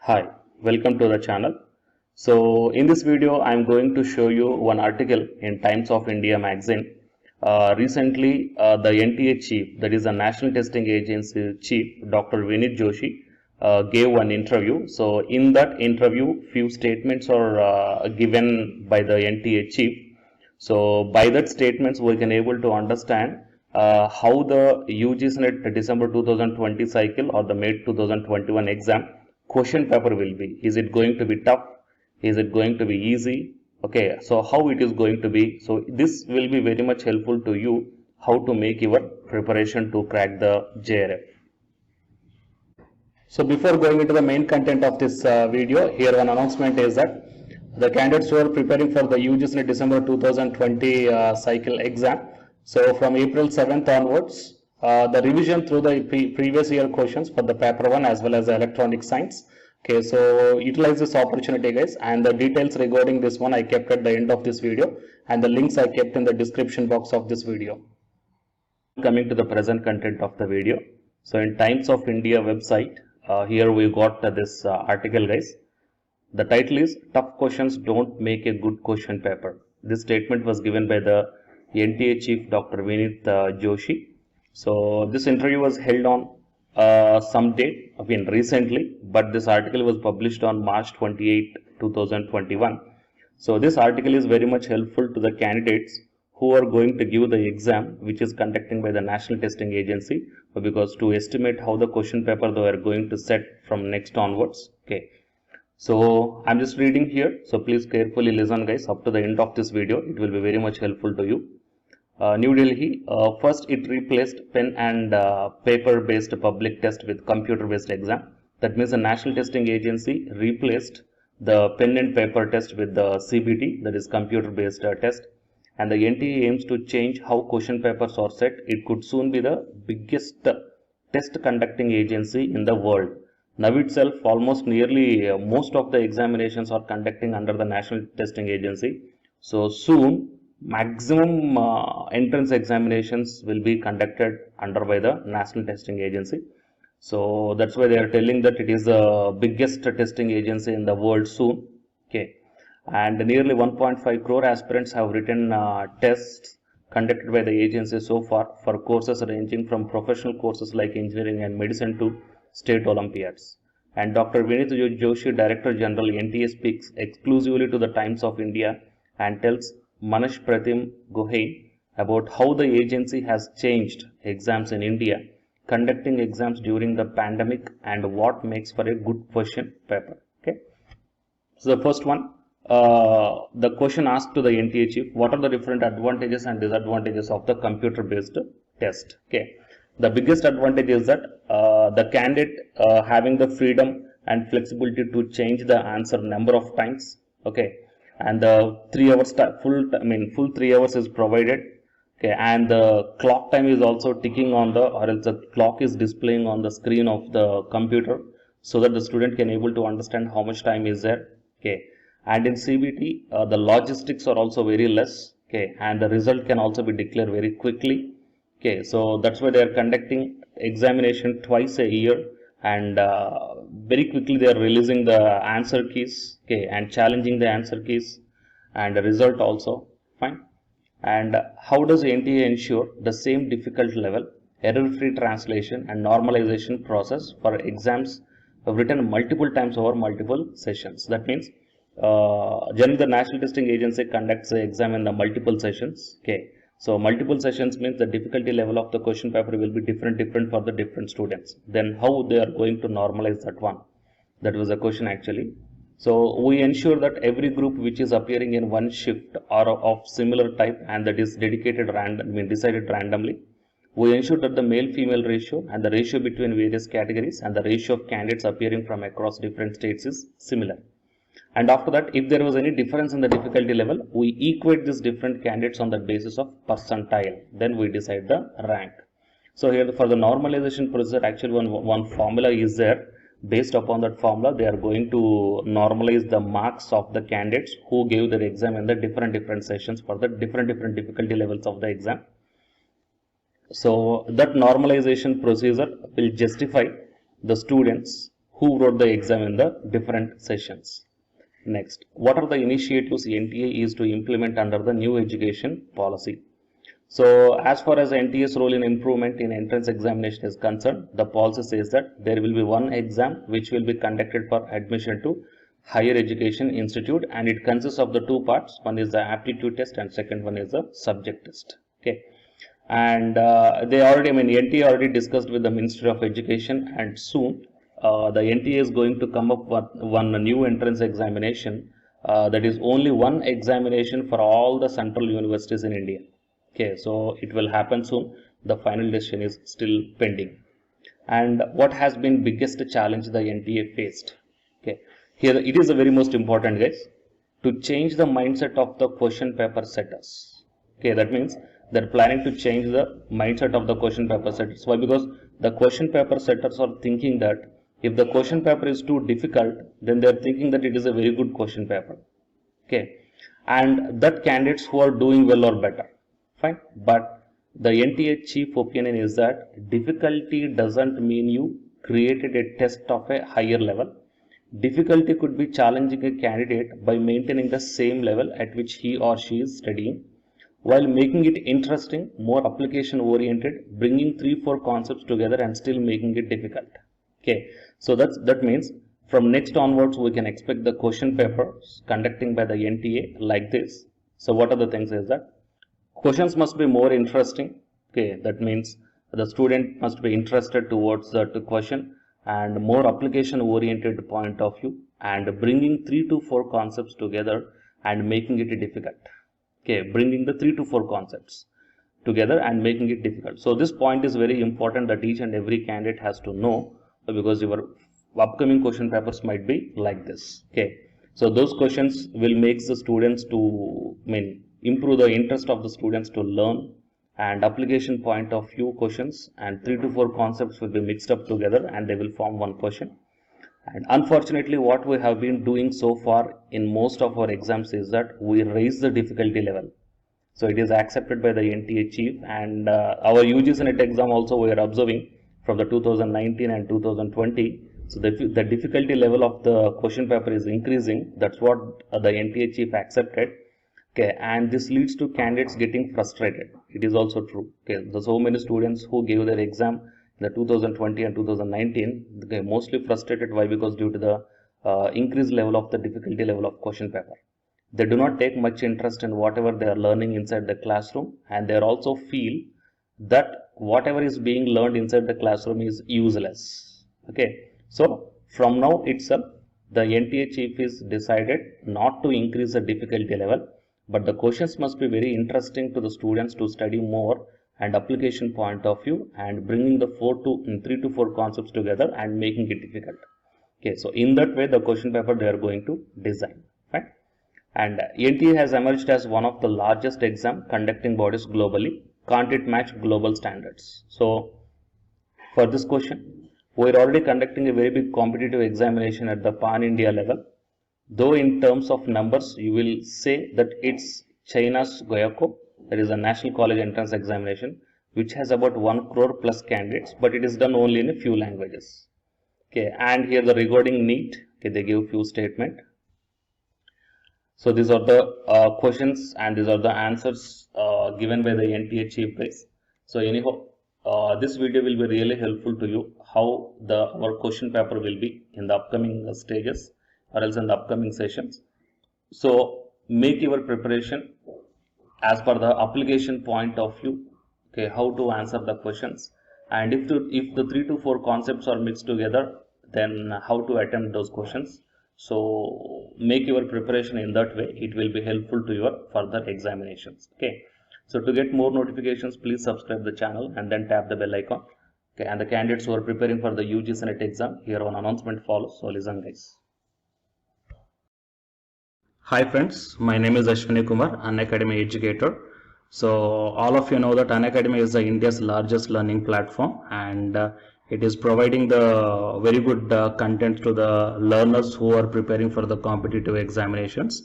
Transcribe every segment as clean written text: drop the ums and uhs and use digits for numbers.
Hi, welcome to the channel. So in this video, I'm going to show you one article in Times of India magazine. Recently, the NTA chief, that is the National Testing Agency chief, Dr. Vinit Joshi, gave one interview. So in that interview, few statements are given by the NTA chief. So by that statements, we can able to understand how the UGC NET December 2020 cycle or the May 2021 exam question paper will be. Is it going to be tough? Is it going to be easy? Okay, so how it is going to be? So this will be very much helpful to you how to make your preparation to crack the JRF. So before going into the main content of this video, here one announcement is that the candidates who are preparing for the UGC NET December 2020 cycle exam. So from April 7th onwards, the revision through the previous year questions for the paper 1 as well as the electronic science. Okay, so utilize this opportunity guys, and the details regarding this one I kept at the end of this video, and the links I kept in the description box of this video. Coming to the present content of the video. So in Times of India website, here we got this article guys. The title is Tough Questions Don't Make a Good Question Paper. This statement was given by the NTA chief Dr. Vinit Joshi. So this interview was held on some date, recently, but this article was published on March 28, 2021. So this article is very much helpful to the candidates who are going to give the exam which is conducting by the National Testing Agency, because to estimate how the question paper they are going to set from next onwards. Okay. So I'm just reading here, so please carefully listen guys up to the end of this video. It will be very much helpful to you. New Delhi, first it replaced pen and paper based public test with computer based exam. That means the National Testing Agency replaced the pen and paper test with the CBT, that is computer based test. And the NTA aims to change how question papers are set. It could soon be the biggest test conducting agency in the world. Now itself, almost nearly most of the examinations are conducting under the National Testing Agency. So soon, maximum entrance examinations will be conducted under by the National Testing Agency. So that's why they are telling that it is the biggest testing agency in the world soon. Okay, and nearly 1.5 crore aspirants have written tests conducted by the agency so far for courses ranging from professional courses like engineering and medicine to state olympiads. And Dr. Vinit Joshi, Director General NTA, speaks exclusively to the Times of India and tells Manish Pratim Gohain about how the agency has changed exams in India, conducting exams during the pandemic, and what makes for a good question paper. Okay. So the first one, the question asked to the NTA chief, what are the different advantages and disadvantages of the computer based test? Okay. The biggest advantage is that the candidate having the freedom and flexibility to change the answer number of times. Okay, and the 3 hours full 3 hours is provided. Okay, and the clock time is also ticking on the, or else the clock is displaying on the screen of the computer, so that the student can able to understand how much time is there. Okay, and in CBT the logistics are also very less. Okay, and the result can also be declared very quickly. Okay, so that's why they are conducting examination twice a year, and very quickly they are releasing the answer keys. Okay, and challenging the answer keys and the result also. Fine. And how does NTA ensure the same difficult level, error-free translation and normalization process for exams written multiple times over multiple sessions? That means generally the National Testing Agency conducts the exam in the multiple sessions. Okay. So multiple sessions means the difficulty level of the question paper will be different for the different students. Then how they are going to normalize that one? That was the question actually. So we ensure that every group which is appearing in one shift are of similar type, and that is dedicated decided randomly. We ensure that the male-female ratio and the ratio between various categories and the ratio of candidates appearing from across different states is similar. And after that, if there was any difference in the difficulty level, we equate these different candidates on the basis of percentile. Then we decide the rank. So here for the normalization procedure, actually one formula is there. Based upon that formula, they are going to normalize the marks of the candidates who gave their exam in the different sessions for the different difficulty levels of the exam. So that normalization procedure will justify the students who wrote the exam in the different sessions. Next, what are the initiatives NTA is to implement under the new education policy? So as far as NTA's role in improvement in entrance examination is concerned, the policy says that there will be one exam which will be conducted for admission to higher education institute, and it consists of the two parts. One is the aptitude test and second one is the subject test. Okay, and NTA already discussed with the Ministry of Education, and soon the NTA is going to come up with one new entrance examination that is only one examination for all the central universities in India. Okay, so it will happen soon. The final decision is still pending. And what has been biggest challenge the NTA faced? Okay, here it is a very most important, guys, to change the mindset of the question paper setters. Okay, that means they're planning to change the mindset of the question paper setters. Why? Because the question paper setters are thinking that if the question paper is too difficult, then they're thinking that it is a very good question paper. Okay, and that candidates who are doing well or better. Fine, but the NTA chief opinion is that difficulty doesn't mean you created a test of a higher level. Difficulty could be challenging a candidate by maintaining the same level at which he or she is studying, while making it interesting, more application oriented, bringing 3-4 concepts together and still making it difficult. Okay, so that means from next onwards we can expect the question papers conducting by the NTA like this. So what are the things is that questions must be more interesting. Okay, that means the student must be interested towards the question and more application oriented point of view, and bringing 3 to 4 concepts together and making it difficult. Okay, bringing the 3 to 4 concepts together and making it difficult. So this point is very important that each and every candidate has to know, because your upcoming question papers might be like this. Okay, so those questions will make the students to improve the interest of the students to learn, and application point of view questions and 3 to 4 concepts will be mixed up together and they will form one question. And unfortunately what we have been doing so far in most of our exams is that we raise the difficulty level. So it is accepted by the NTA chief, and our UGC NET exam also we are observing from the 2019 and 2020. So the difficulty level of the question paper is increasing. That's what the NTA chief accepted. Okay, and this leads to candidates getting frustrated. It is also true. Okay, there's so many students who gave their exam in the 2020 and 2019, they mostly frustrated. Why? Because due to the increased level of the difficulty level of question paper, they do not take much interest in whatever they are learning inside the classroom, and they also feel that whatever is being learned inside the classroom is useless. Okay, so from now itself, the NTA chief is decided not to increase the difficulty level, but the questions must be very interesting to the students to study more and application point of view, and bringing the 3 to 4 concepts together and making it difficult. Okay, so in that way the question paper they are going to design. Right? And NTA has emerged as one of the largest exam conducting bodies globally. Can't it match global standards? So for this question, we are already conducting a very big competitive examination at the pan-India level. Though in terms of numbers, you will say that it's China's GOYACO, that is a national college entrance examination, which has about 1 crore plus candidates, but it is done only in a few languages. Okay, and here the regarding NEET, okay, they give few statement. So these are the questions and these are the answers given by the NTA chief guys. So anyhow, this video will be really helpful to you how our question paper will be in the upcoming stages or else in the upcoming sessions. So make your preparation as per the application point of view, okay, how to answer the questions, and if the 3 to 4 concepts are mixed together, then how to attempt those questions. So make your preparation in that way, it will be helpful to your further examinations. Okay, so to get more notifications, please subscribe the channel and then tap the bell icon. Okay, and the candidates who are preparing for the UGC NET exam, here one announcement follows, so listen guys. Hi friends, my name is Ashwini Kumar, Unacademy educator. So all of you know that Unacademy is India's largest learning platform, and it is providing the very good content to the learners who are preparing for the competitive examinations.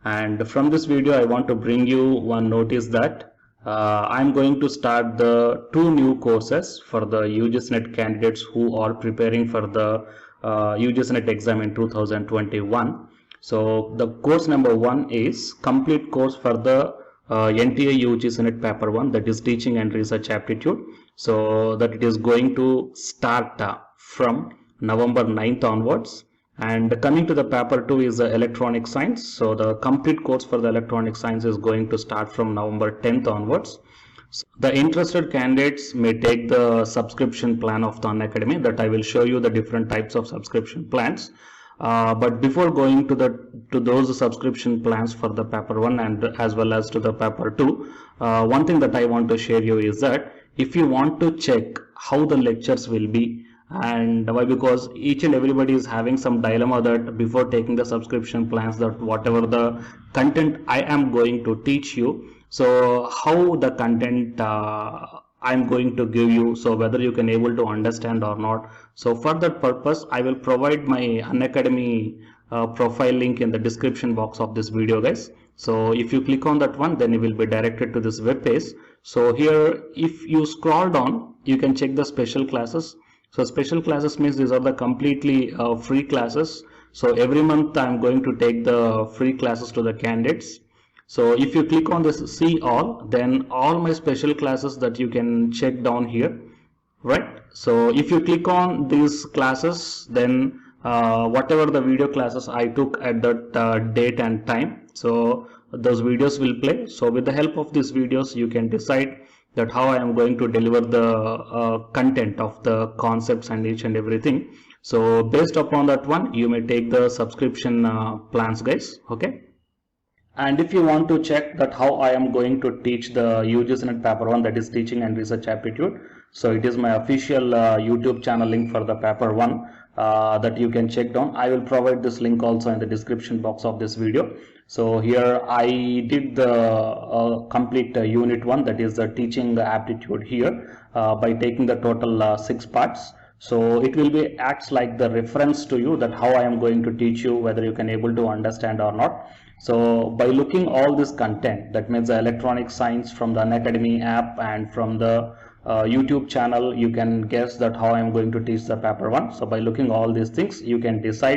And from this video I want to bring you one notice that I'm going to start the 2 new courses for the UGC NET candidates who are preparing for the UGC exam in 2021. So the course number 1 is complete course for the NTA UGC paper 1, that is teaching and research aptitude. So that it is going to start from November 9th onwards. And coming to the paper 2 is the electronic science. So the complete course for the electronic science is going to start from November 10th onwards. So the interested candidates may take the subscription plan of the Unacademy, that I will show you the different types of subscription plans. But before going to those subscription plans for the paper 1 and as well as to the paper 2, one thing that I want to share you is that if you want to check how the lectures will be, and why, because each and everybody is having some dilemma that before taking the subscription plans, that whatever the content I am going to teach you, so how the content I'm going to give you, so whether you can able to understand or not. So for that purpose, I will provide my Unacademy profile link in the description box of this video, guys. So if you click on that one, then you will be directed to this web page. So here, if you scroll down, you can check the special classes. So special classes means these are the completely free classes. So every month I'm going to take the free classes to the candidates. So if you click on this see all, then all my special classes that you can check down here, right? So if you click on these classes, then whatever the video classes I took at that date and time, so those videos will play. So with the help of these videos, you can decide that how I am going to deliver the content of the concepts and each and everything. So based upon that one, you may take the subscription plans, guys. Okay. And if you want to check that how I am going to teach the UGC paper 1, that is teaching and research aptitude, so it is my official YouTube channel link for the paper 1 that you can check down. I will provide this link also in the description box of this video. So here I did the complete unit 1, that is the teaching aptitude here by taking the total 6 parts. So it will be acts like the reference to you that how I am going to teach you, whether you can able to understand or not. So by looking all this content, that means the electronic science from the Unacademy app and from the YouTube channel, you can guess that how I am going to teach the paper 1. So by looking all these things, you can decide